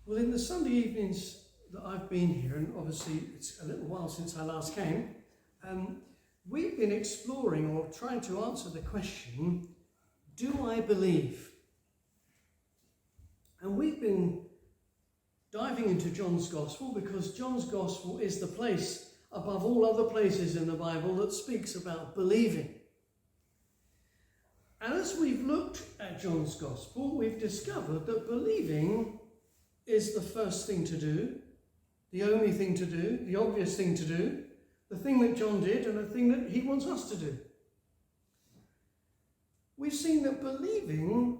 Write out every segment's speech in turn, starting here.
Well, in the Sunday evenings that I've been here, and obviously it's a little while since I last came, we've been exploring or trying to answer the question, do I believe? And we've been diving into John's Gospel because John's Gospel is the place above all other places in the Bible that speaks about believing. And as we've looked at John's Gospel, we've discovered that believing is the first thing to do, the only thing to do, the obvious thing to do, the thing that John did and the thing that he wants us to do. We've seen that believing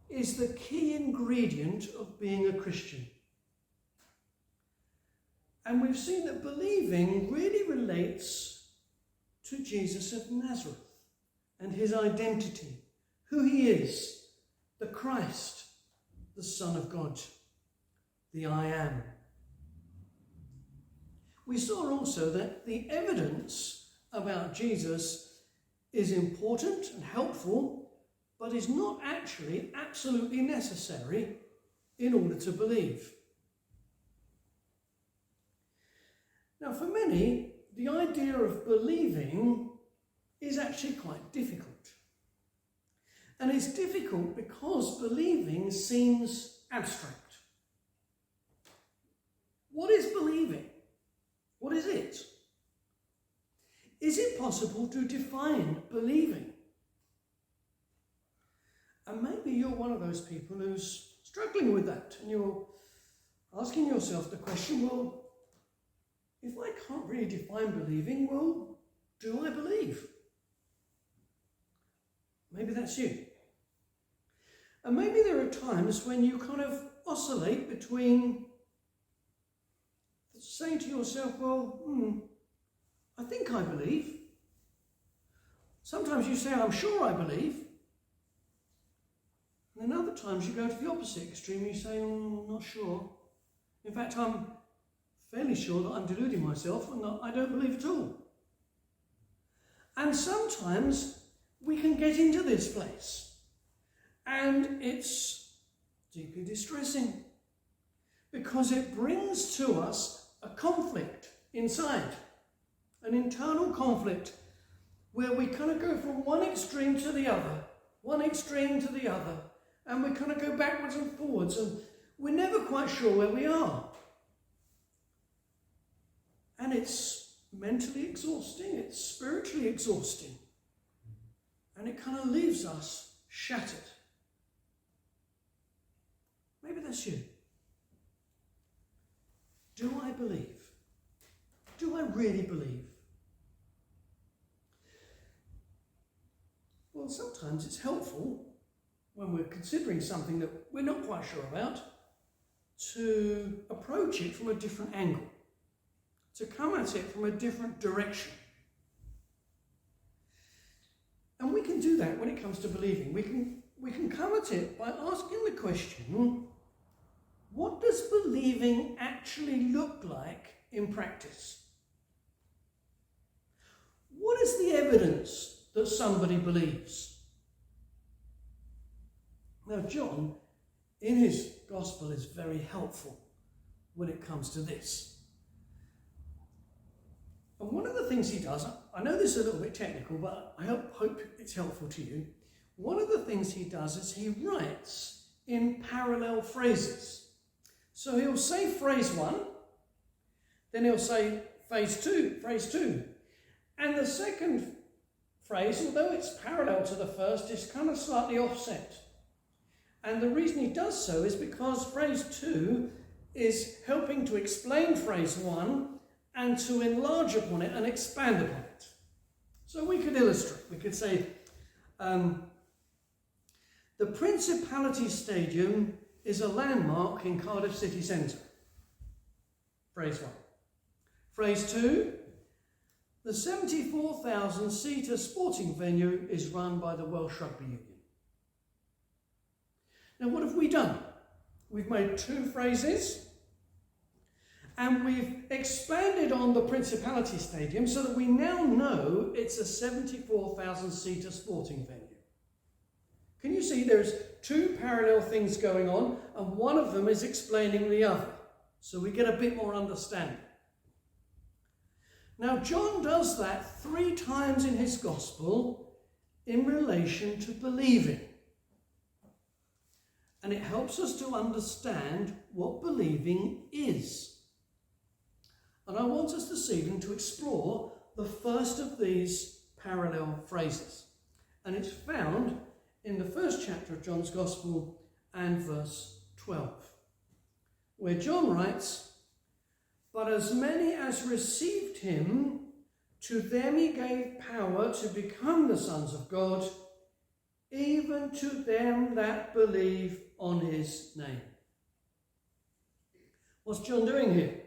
is the key ingredient of being a Christian. And we've seen that believing really relates to Jesus of Nazareth and his identity, who he is, the Christ, the Son of God, the I Am. We saw also that the evidence about Jesus is important and helpful, but is not actually absolutely necessary in order to believe. Now, for many, the idea of believing is actually quite difficult. And it's difficult because believing seems abstract. What is believing? What is it? Is it possible to define believing? And maybe you're one of those people who's struggling with that, and you're asking yourself the question, well, if I can't really define believing, well, do I believe? Maybe that's you. And maybe there are times when you kind of oscillate between saying to yourself, well, I think I believe. Sometimes you say, I'm sure I believe. And then other times you go to the opposite extreme and you say, I'm not sure. In fact, I'm fairly sure that I'm deluding myself and that I don't believe at all. And sometimes we can get into this place and it's deeply distressing because it brings to us a conflict inside, an internal conflict where we kind of go from one extreme to the other, and we kind of go backwards and forwards, and we're never quite sure where we are. And it's mentally exhausting, it's spiritually exhausting, and it kind of leaves us shattered. Maybe that's you. Do I believe? Do I really believe? Well, sometimes it's helpful when we're considering something that we're not quite sure about to approach it from a different angle, to come at it from a different direction. And we can do that when it comes to believing. We can come at it by asking the question, what does believing actually look like in practice? What is the evidence that somebody believes? Now, John, in his gospel, is very helpful when it comes to this. And one of the things he does, I know this is a little bit technical, but I hope it's helpful to you. One of the things he does is he writes in parallel phrases. So he'll say phrase 1, then he'll say phrase 2. And the second phrase, although it's parallel to the first, is kind of slightly offset. And the reason he does so is because phrase 2 is helping to explain phrase 1 and to enlarge upon it and expand upon it. So we could illustrate. We could say, the Principality Stadium is a landmark in Cardiff city centre. Phrase 1. Phrase 2, the 74,000-seater sporting venue is run by the Welsh Rugby Union. Now, what have we done? We've made 2 phrases and we've expanded on the Principality Stadium so that we now know it's a 74,000-seater sporting venue. Can you see there's two parallel things going on, and one of them is explaining the other. So we get a bit more understanding. Now, John does that 3 times in his gospel in relation to believing. And it helps us to understand what believing is. And I want us this evening to explore the first of these parallel phrases. And it's found in the first chapter of John's Gospel and verse 12, where John writes, "But as many as received him, to them he gave power to become the sons of God, even to them that believe on his name." What's John doing here?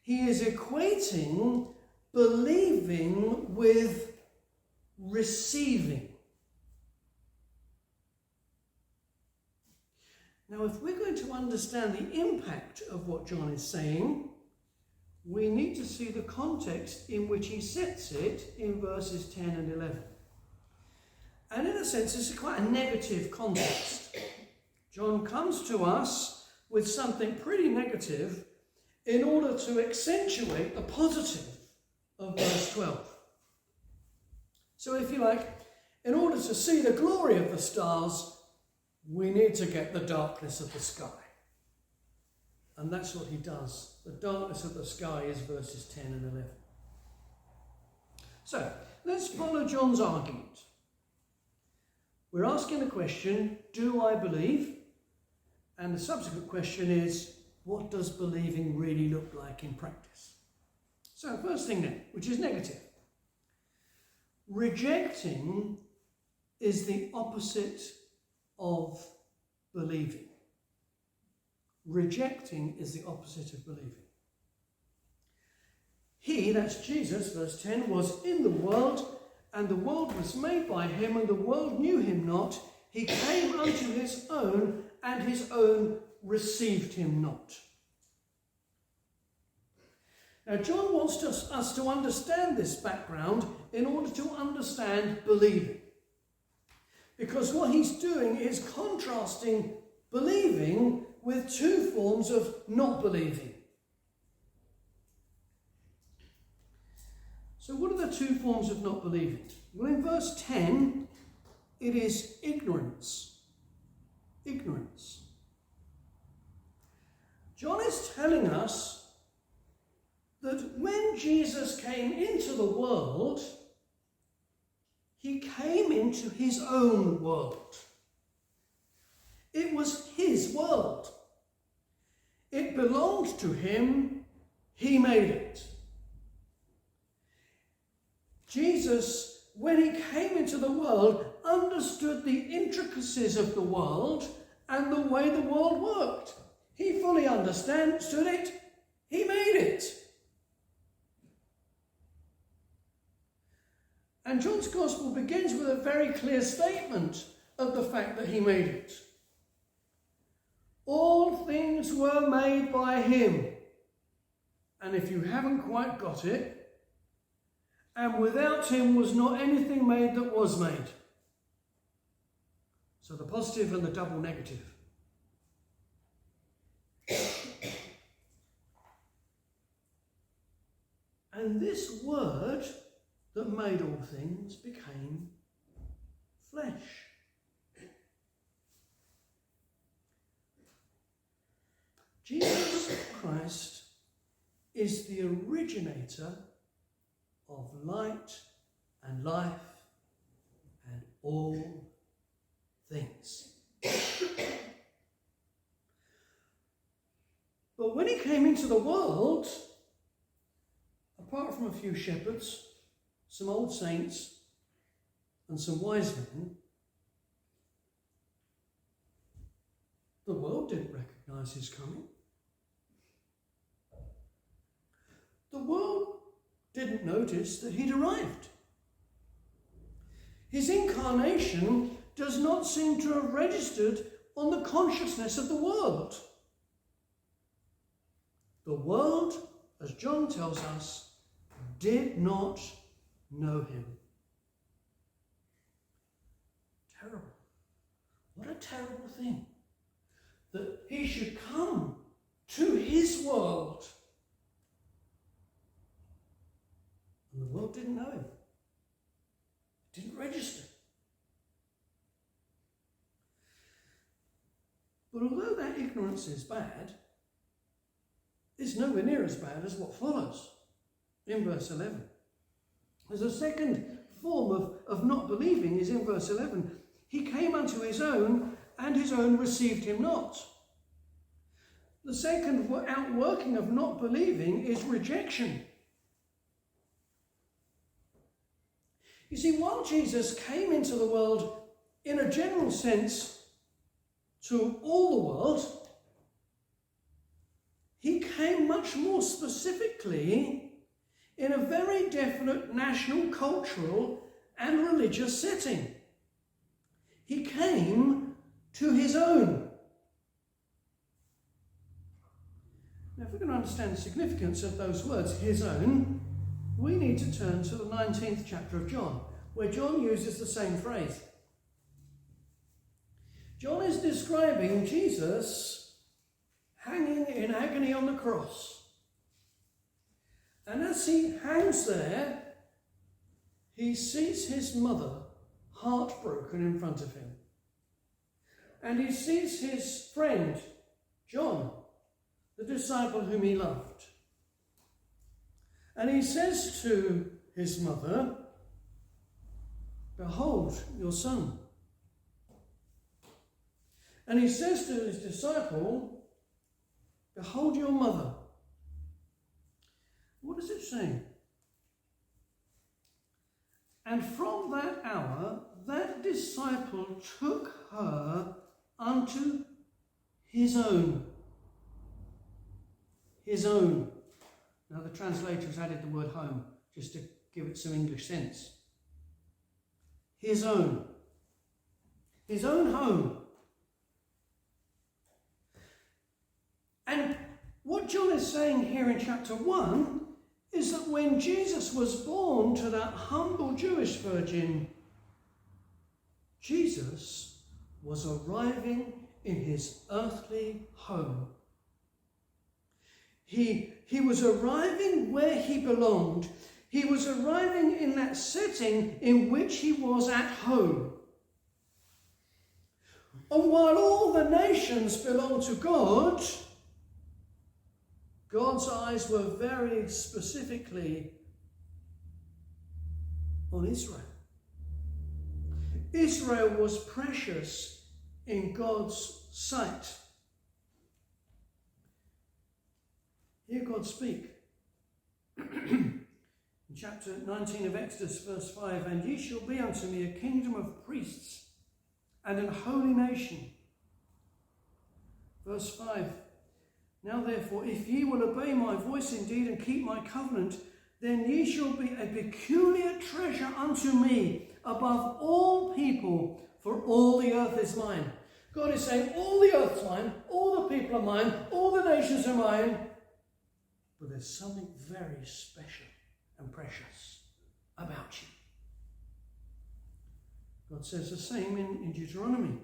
He is equating believing with receiving. Now, if we're going to understand the impact of what John is saying, we need to see the context in which he sets it in verses 10 and 11. And in a sense, it's quite a negative context. John comes to us with something pretty negative in order to accentuate the positive of verse 12. So if you like, in order to see the glory of the stars, we need to get the darkness of the sky. And that's what he does. The darkness of the sky is verses 10 and 11. So, let's follow John's argument. We're asking the question, do I believe? And the subsequent question is, what does believing really look like in practice? So, first thing then, which is negative. Rejecting is the opposite of believing. Rejecting is the opposite of believing. He, that's Jesus, verse 10, was in the world, and the world was made by him, and the world knew him not. He came unto his own, and his own received him not. Now, John wants us to understand this background in order to understand believing. Because what he's doing is contrasting believing with 2 forms of not believing. So what are the 2 forms of not believing? Well, in verse 10, it is ignorance. Ignorance. John is telling us that when Jesus came into the world, he came into his own world. It was his world. It belonged to him. He made it. Jesus, when he came into the world, understood the intricacies of the world and the way the world worked. He fully understood it. He made it. And John's Gospel begins with a very clear statement of the fact that he made it. All things were made by him. And if you haven't quite got it, and without him was not anything made that was made. So the positive and the double negative. And this word that made all things became flesh. Jesus Christ is the originator of light and life and all things. But when he came into the world, apart from a few shepherds, some old saints, and some wise men, the world didn't recognize his coming. The world didn't notice that he'd arrived. His incarnation does not seem to have registered on the consciousness of the world. The world, as John tells us, did not know him. Terrible. What terrible thing that he should come to his world and the world didn't know him, didn't register. But although that ignorance is bad, it's nowhere near as bad as what follows in verse 11. There's a second form of not believing is in verse 11. He came unto his own, and his own received him not. The second outworking of not believing is rejection. You see, while Jesus came into the world in a general sense to all the world, he came much more specifically in a very definite national, cultural and religious setting. He came to his own. Now, if we're going to understand the significance of those words, his own, we need to turn to the 19th chapter of John, where John uses the same phrase. John is describing Jesus hanging in agony on the cross. And as he hangs there, he sees his mother heartbroken in front of him. And he sees his friend, John, the disciple whom he loved. And he says to his mother, "Behold your son." And he says to his disciple, "Behold your mother." What does it say? And from that hour, that disciple took her unto his own. His own. Now the translators added the word home, just to give it some English sense. His own. His own home. And what John is saying here in chapter 1 is that when Jesus was born to that humble Jewish virgin, Jesus was arriving in his earthly home. He was arriving where he belonged. He was arriving in that setting in which he was at home. And while all the nations belong to God, God's eyes were very specifically on Israel. Israel was precious in God's sight. Hear God speak. In chapter 19 of Exodus, verse 5, "And ye shall be unto me a kingdom of priests and an holy nation." Verse 5, "Now therefore, if ye will obey my voice indeed and keep my covenant, then ye shall be a peculiar treasure unto me above all people, for all the earth is mine." God is saying, all the earth's mine, all the people are mine, all the nations are mine. But there's something very special and precious about you. God says the same in Deuteronomy.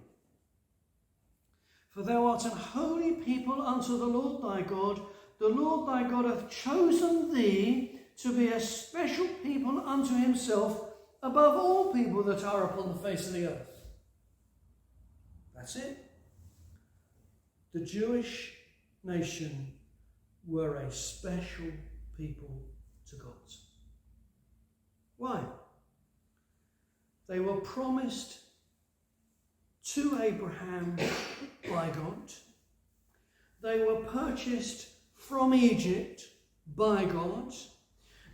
"For thou art an holy people unto the Lord thy God. The Lord thy God hath chosen thee to be a special people unto himself above all people that are upon the face of the earth." That's it. The Jewish nation were a special people to God. Why? They were promised to Abraham by God. They were purchased from Egypt by God.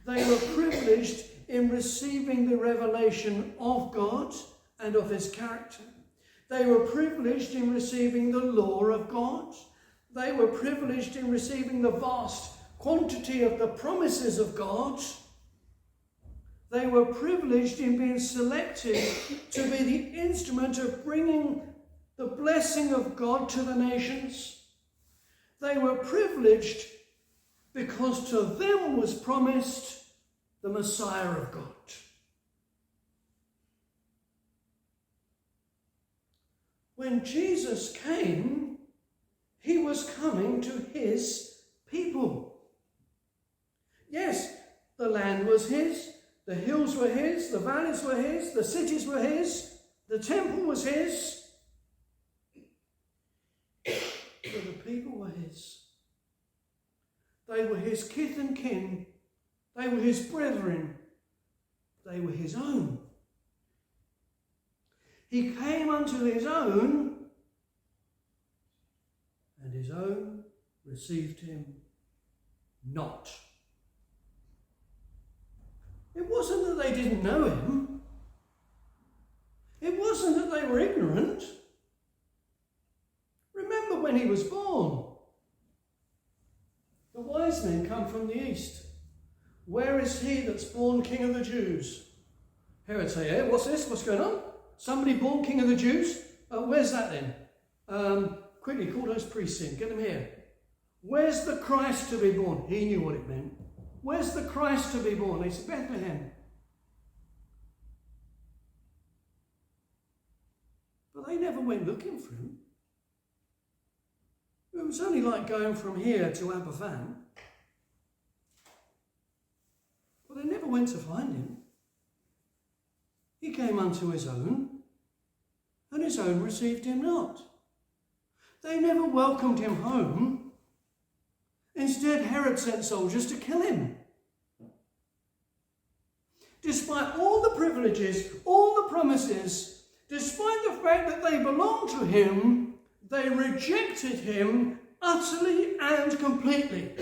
They were privileged in receiving the revelation of God and of his character. They were privileged in receiving the law of God. They were privileged in receiving the vast quantity of the promises of God. They were privileged in being selected to be the instrument of bringing the blessing of God to the nations. They were privileged because to them was promised the Messiah of God. when Jesus came, he was coming to his people. Yes, the land was his, the hills were his, the valleys were his, the cities were his, the temple was his, but the people were his. They were his kith and kin, they were his brethren, they were his own. He came unto his own, and his own received him not. It wasn't that they didn't know him. It wasn't that they were ignorant. Remember when he was born. The wise men come from the east. Where is he that's born King of the Jews? Herod say, hey, what's this? What's going on? Somebody born King of the Jews? Where's that then? Quickly, call those priests in. Get them here. Where's the Christ to be born? He knew what it meant. Where's the Christ to be born? They said, Bethlehem. But they never went looking for him. It was only like going from here to Aberfan. But they never went to find him. He came unto his own, and his own received him not. They never welcomed him home. Instead, Herod sent soldiers to kill him. Despite all the privileges, all the promises, despite the fact that they belonged to him, they rejected him utterly and completely.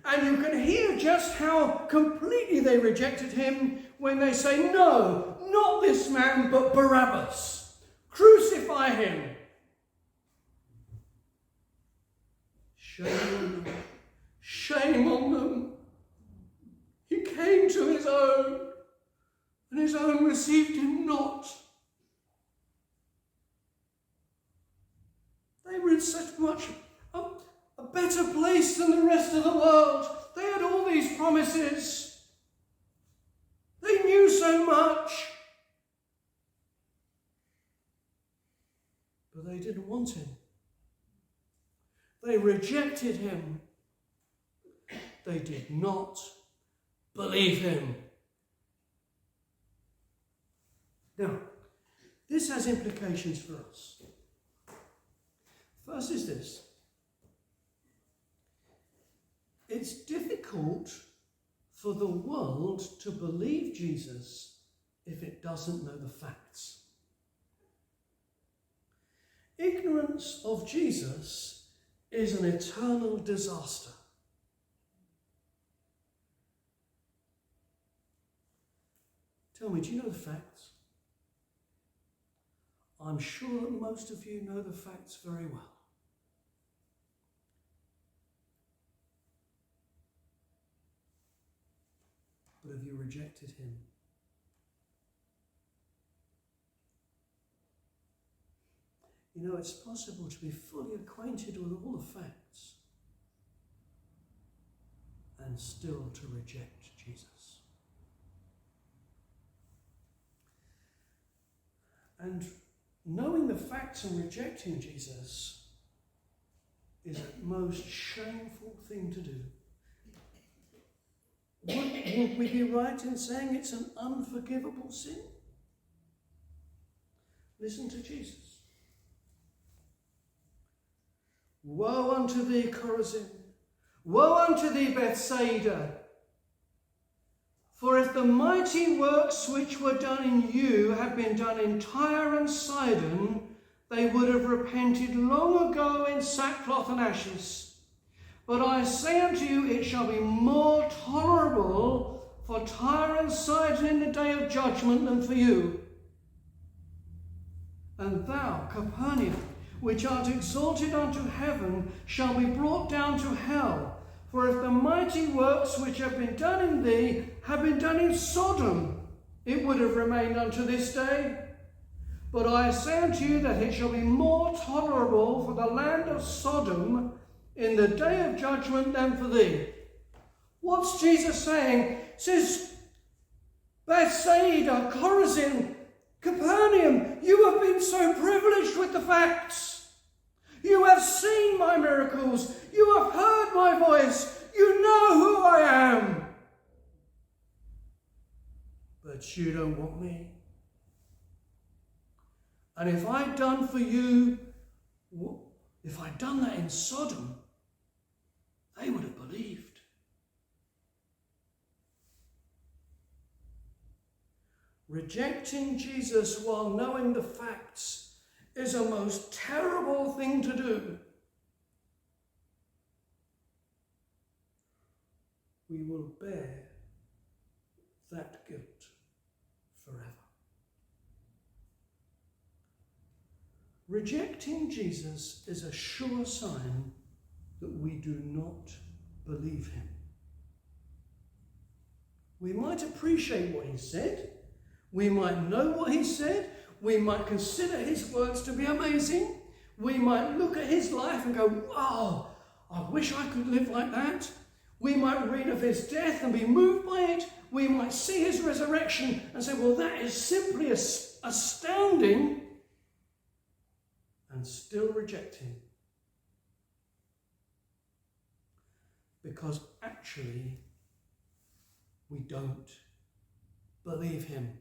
And you can hear just how completely they rejected him when they say, no, not this man, but Barabbas. Crucify him. Shame on them. Shame on them. He came to his own, and his own received him not. They were in such much a better place than the rest of the world. They had all these promises. They knew so much. But they didn't want him. They rejected him. They did not believe him. Now, this has implications for us. First is this. It's difficult for the world to believe Jesus if it doesn't know the facts. Ignorance of Jesus is an eternal disaster. Tell me, do you know the facts? I'm sure that most of you know the facts very well. But have you rejected him? You know, it's possible to be fully acquainted with all the facts and still to reject Jesus. And knowing the facts and rejecting Jesus is a most shameful thing to do. Would we be right in saying it's an unforgivable sin? Listen to Jesus. Woe unto thee, Chorazin! Woe unto thee, Bethsaida! For if the mighty works which were done in you had been done in Tyre and Sidon, they would have repented long ago in sackcloth and ashes. But I say unto you, it shall be more tolerable for Tyre and Sidon in the day of judgment than for you. And thou, Capernaum, which art exalted unto heaven, shall be brought down to hell. For if the mighty works which have been done in thee had been done in Sodom, it would have remained unto this day. But I say unto you that it shall be more tolerable for the land of Sodom in the day of judgment than for thee. What's Jesus saying? He says, Bethsaida, Chorazin, Capernaum, you have been so privileged with at the facts. You have seen my miracles. You have heard my voice. You know who I am. But you don't want me. And if I'd done for you, if I'd done that in Sodom, they would have believed. Rejecting Jesus while knowing the facts is a most terrible thing to do. We will bear that guilt forever. Rejecting Jesus is a sure sign that we do not believe him. We might appreciate what he said. We might know what he said. We might consider his words to be amazing. We might look at his life and go, wow, I wish I could live like that. We might read of his death and be moved by it. We might see his resurrection and say, well, that is simply astounding. And still reject him. Because actually, we don't believe him.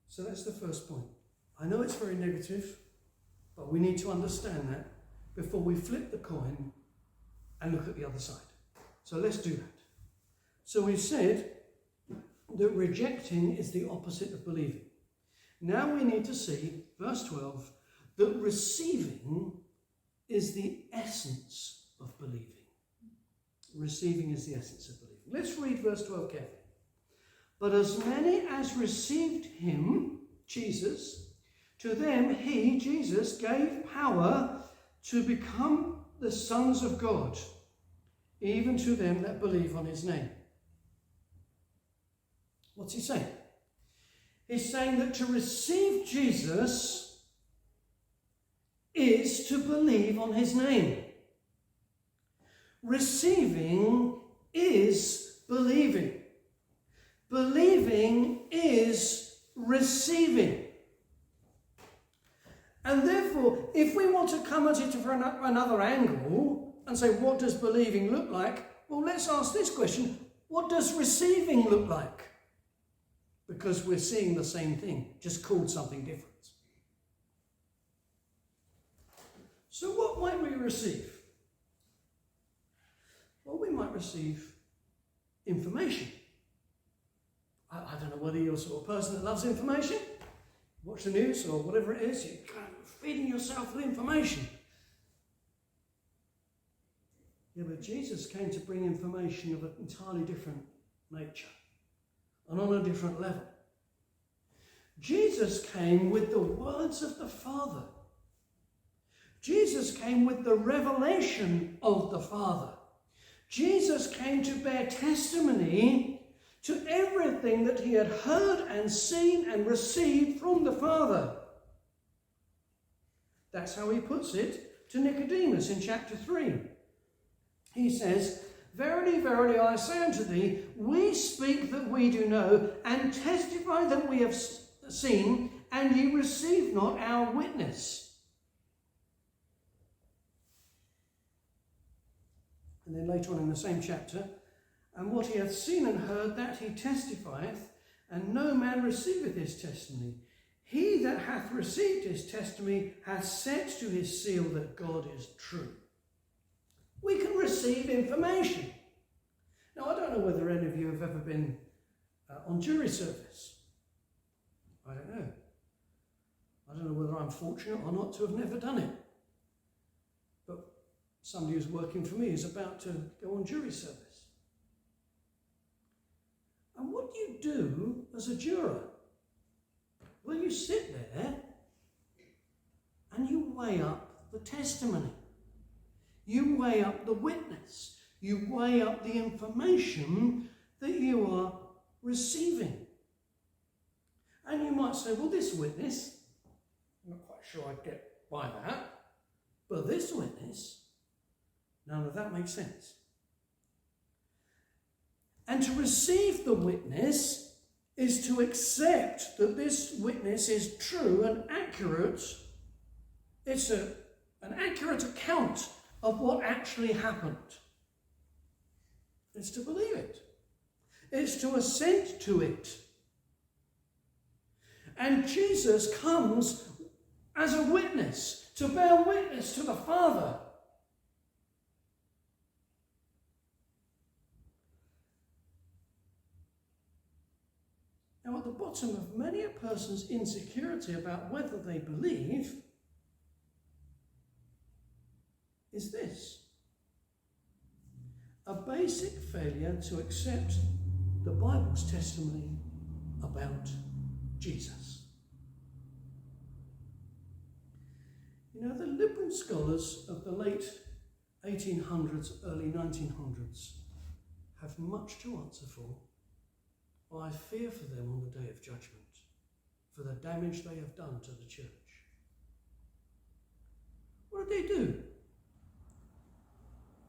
So that's the first point. I know it's very negative, but we need to understand that before we flip the coin and look at the other side. So let's do that. So we've said that rejecting is the opposite of believing. Now we need to see, verse 12, that receiving is the essence of believing. Receiving is the essence of believing. Let's read verse 12 carefully. But as many as received him, Jesus, to them he, Jesus, gave power to become the sons of God, even to them that believe on his name. What's he saying? He's saying that to receive Jesus is to believe on his name. Receiving is believing. Believing is receiving. And therefore, if we want to come at it from another angle and say, what does believing look like? Well, let's ask this question. What does receiving look like? Because we're seeing the same thing, just called something different. So what might we receive? Well, we might receive information. I don't know whether you're the sort of person that loves information. Watch the news or whatever it is, you're kind of feeding yourself with information. Yeah, but Jesus came to bring information of an entirely different nature and on a different level. Jesus came with the words of the Father. Jesus came with the revelation of the Father. Jesus came to bear testimony to everything that he had heard and seen and received from the Father. That's how he puts it to Nicodemus in chapter 3. He says, Verily, verily, I say unto thee, we speak that we do know, and testify that we have seen, and ye receive not our witness. And then later on in the same chapter, and what he hath seen and heard, that he testifieth, and no man receiveth his testimony. He that hath received his testimony hath set to his seal that God is true. We can receive information. Now, I don't know whether any of you have ever been on jury service. I don't know. I don't know whether I'm fortunate or not to have never done it. But somebody who's working for me is about to go on jury service. And what do you do as a juror? Well, you sit there and you weigh up the testimony. You weigh up the witness. You weigh up the information that you are receiving. And you might say, well, this witness, I'm not quite sure I'd get by that, but this witness, none of that makes sense. And to receive the witness is to accept that this witness is true and accurate. It's an accurate account of what actually happened. It's to believe it. It's to assent to it. And Jesus comes as a witness, to bear witness to the Father. Now, at the bottom of many a person's insecurity about whether they believe is this: a basic failure to accept the Bible's testimony about Jesus. You know, the liberal scholars of the late 1800s, early 1900s have much to answer for. I fear for them on the day of judgment, for the damage they have done to the church. What did they do?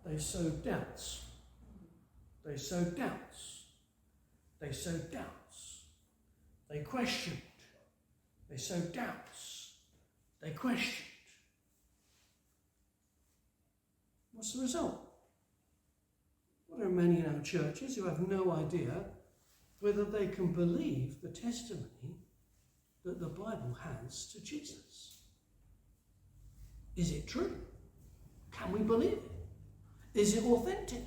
They sowed doubts. They sowed doubts. They sowed doubts. They questioned. They sowed doubts. They questioned. What's the result? Well, there are many in our churches who have no idea whether they can believe the testimony that the Bible has to Jesus. Is it true? Can we believe it? Is it authentic?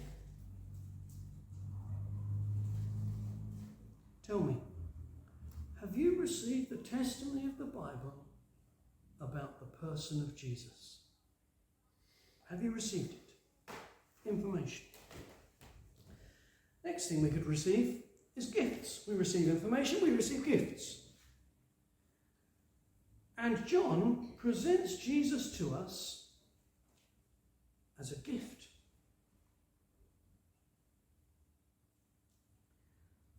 Tell me, have you received the testimony of the Bible about the person of Jesus? Have you received it? Information. Next thing we could receive is gifts. We receive information, we receive gifts. And John presents Jesus to us as a gift.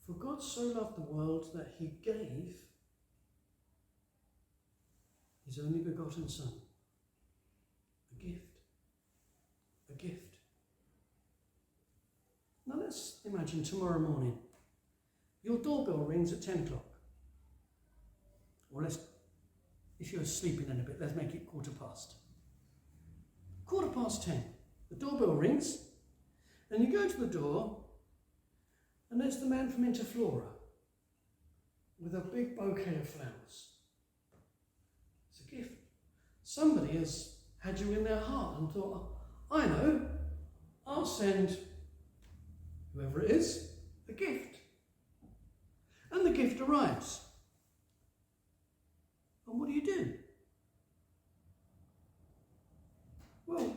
For God so loved the world that he gave his only begotten Son. A gift. A gift. Now let's imagine tomorrow morning. Your doorbell rings at 10 o'clock. Or if you're sleeping in a bit, let's make it 10:15. 10:15. The doorbell rings, and you go to the door, and there's the man from Interflora with a big bouquet of flowers. It's a gift. Somebody has had you in their heart and thought, I know, I'll send whoever it is a gift. And the gift arrives. And what do? Well,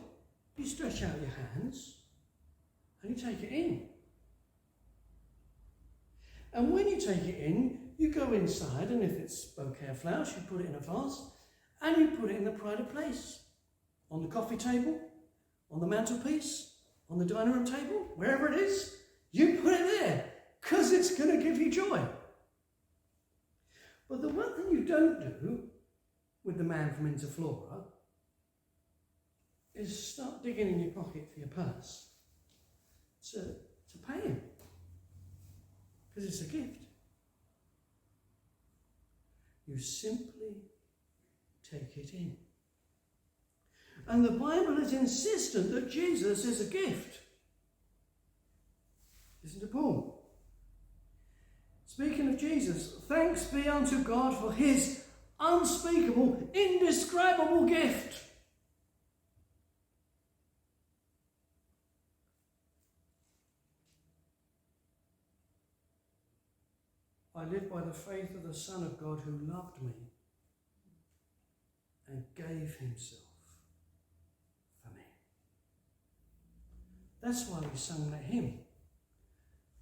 you stretch out your hands and you take it in. And when you take it in, you go inside, and if it's a bouquet of flowers, you put it in a vase and you put it in the pride of place. On the coffee table, on the mantelpiece, on the dining room table, wherever it is, you put it there because it's going to give you joy. But the one thing you don't do with the man from Interflora is start digging in your pocket for your purse to pay him. Because it's a gift. You simply take it in. And the Bible is insistent that Jesus is a gift. Listen to Paul. Speaking of Jesus, thanks be unto God for his unspeakable, indescribable gift. I live by the faith of the Son of God who loved me and gave himself for me. That's why we sung that hymn.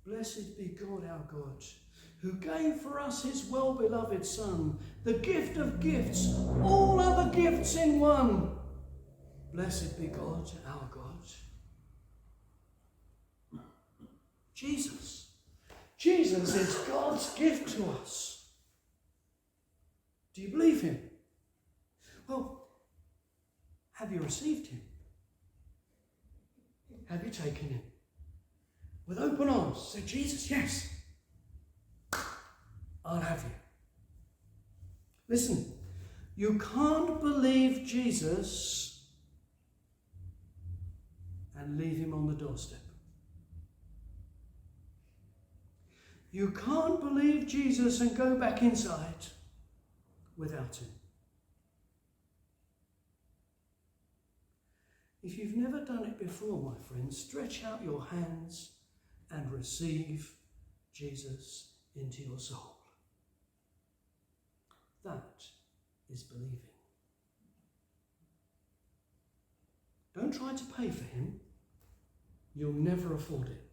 Blessed be God our God, who gave for us his well-beloved Son, the gift of gifts, all other gifts in one. Blessed be God our God. Jesus. Jesus is God's gift to us. Do you believe him? Well, have you received him? Have you taken him? With open arms, say, Jesus, yes. I'll have you. Listen, you can't believe Jesus and leave him on the doorstep. You can't believe Jesus and go back inside without him. If you've never done it before, my friends, stretch out your hands and receive Jesus into your soul. That is believing. Don't try to pay for him. You'll never afford it.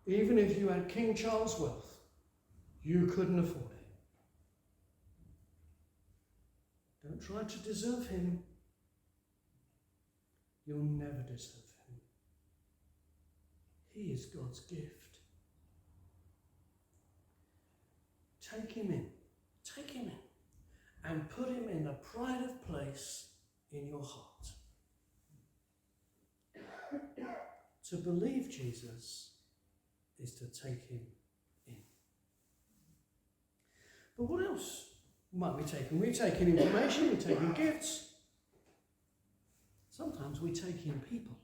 Even if you had King Charles' wealth, you couldn't afford it. Don't try to deserve him. You'll never deserve him. He is God's gift. Take him in, and put him in the pride of place in your heart. To believe Jesus is to take him in. But what else might we take in? We take in information, we take in gifts. Sometimes we take in people.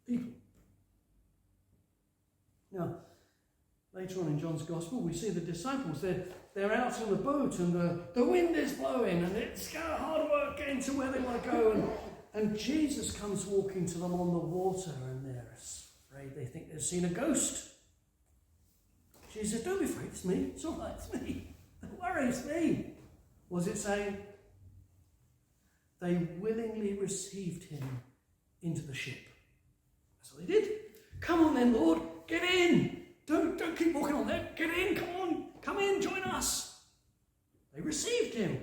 People. Now, later on in John's Gospel, we see the disciples. They're out on the boat and the wind is blowing and it's hard work getting to where they want to go. And Jesus comes walking to them on the water and they're afraid. They think they've seen a ghost. Jesus says, don't be afraid, it's me. It's all right, it's me. Don't worry, it's me. What does it say? They willingly received him into the ship. That's what they did. Come on then, Lord, get in. Don't keep walking on there. Get in, come on. Come in, join us. They received him.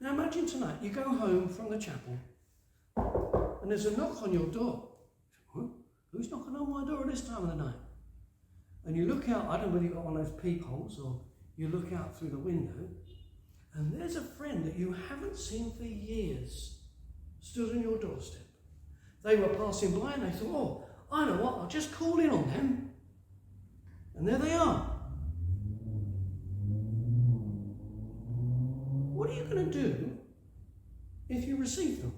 Now imagine tonight, you go home from the chapel and there's a knock on your door. Huh? Who's knocking on my door at this time of the night? And you look out, I don't know whether you've got one of those peepholes or you look out through the window and there's a friend that you haven't seen for years stood on your doorstep. They were passing by and they thought, oh, I know what, I'll just call in on them. And there they are. What are you going to do if you receive them?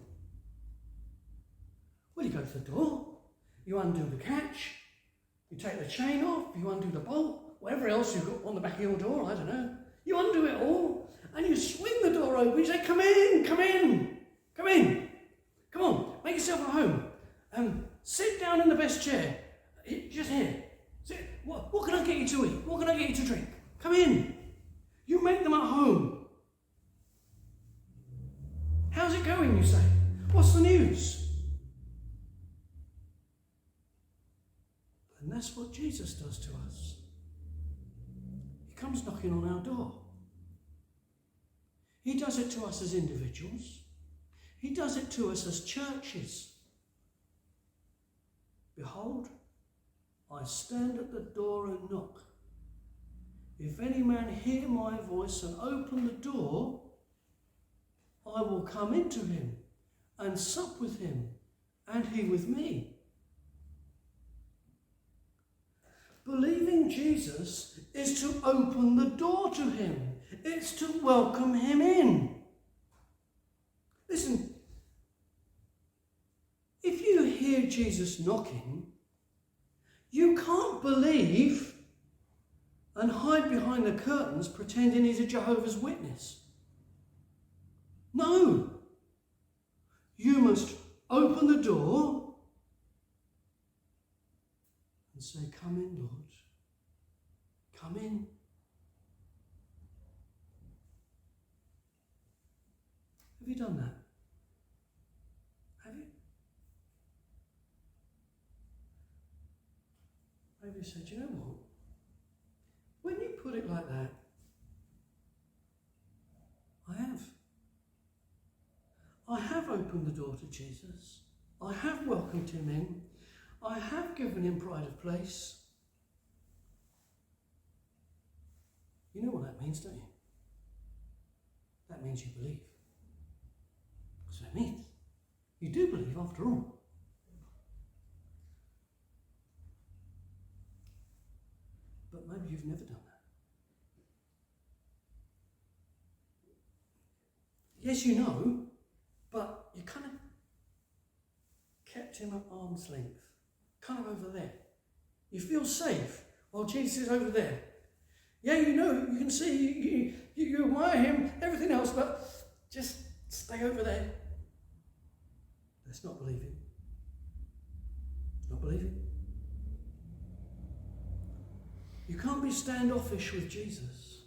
Well, you go to the door, you undo the catch, you take the chain off, you undo the bolt, whatever else you've got on the back of your door, I don't know. You undo it all, and you swing the door open, you say, come in, come in, come in. Come on, make yourself at home. Sit down in the best chair. Just here. Sit. What can I get you to eat? What can I get you to drink? Come in. You make them at home. How's it going, you say? What's the news? And that's what Jesus does to us. He comes knocking on our door. He does it to us as individuals. He does it to us as churches. Behold, I stand at the door and knock. If any man hear my voice and open the door, I will come into him and sup with him, and he with me. Believing Jesus is to open the door to him. It's to welcome him in. Listen, if you hear Jesus knocking, you can't believe and hide behind the curtains pretending he's a Jehovah's Witness. No. You must open the door and say, come in, Lord. Come in. Have you done that? Have you? Maybe you said, you know what? When you put it like that, I have opened the door to Jesus. I have welcomed him in. I have given him pride of place. You know what that means, don't you? That means you believe. That's what it means. You do believe after all. you've never done that. Yes, you know, but you kind of kept him at arm's length, kind of over there. You feel safe while Jesus is over there. Yeah, you know, you can see, you admire him, everything else, but just stay over there. That's not believing. Not believing. You can't be standoffish with Jesus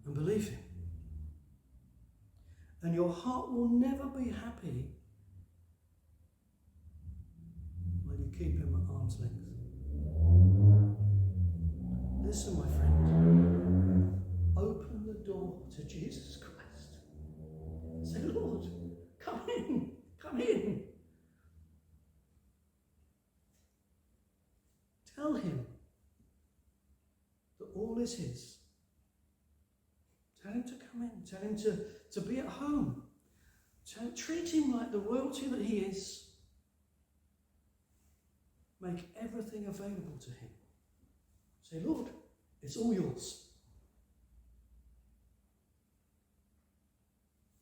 and believe him. And your heart will never be happy when you keep him at arm's length. Listen, my friend, open the door to Jesus Christ. Say, Lord, come in, come in. Tell him that all is his. Tell him to come in. Tell him to be at home. Treat him like the royalty that he is. Make everything available to him. Say, Lord, it's all yours.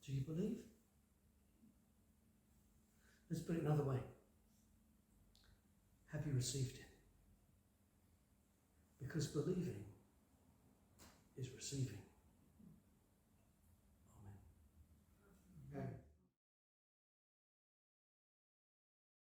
Do you believe? Let's put it another way. Have you received him? Because believing is receiving.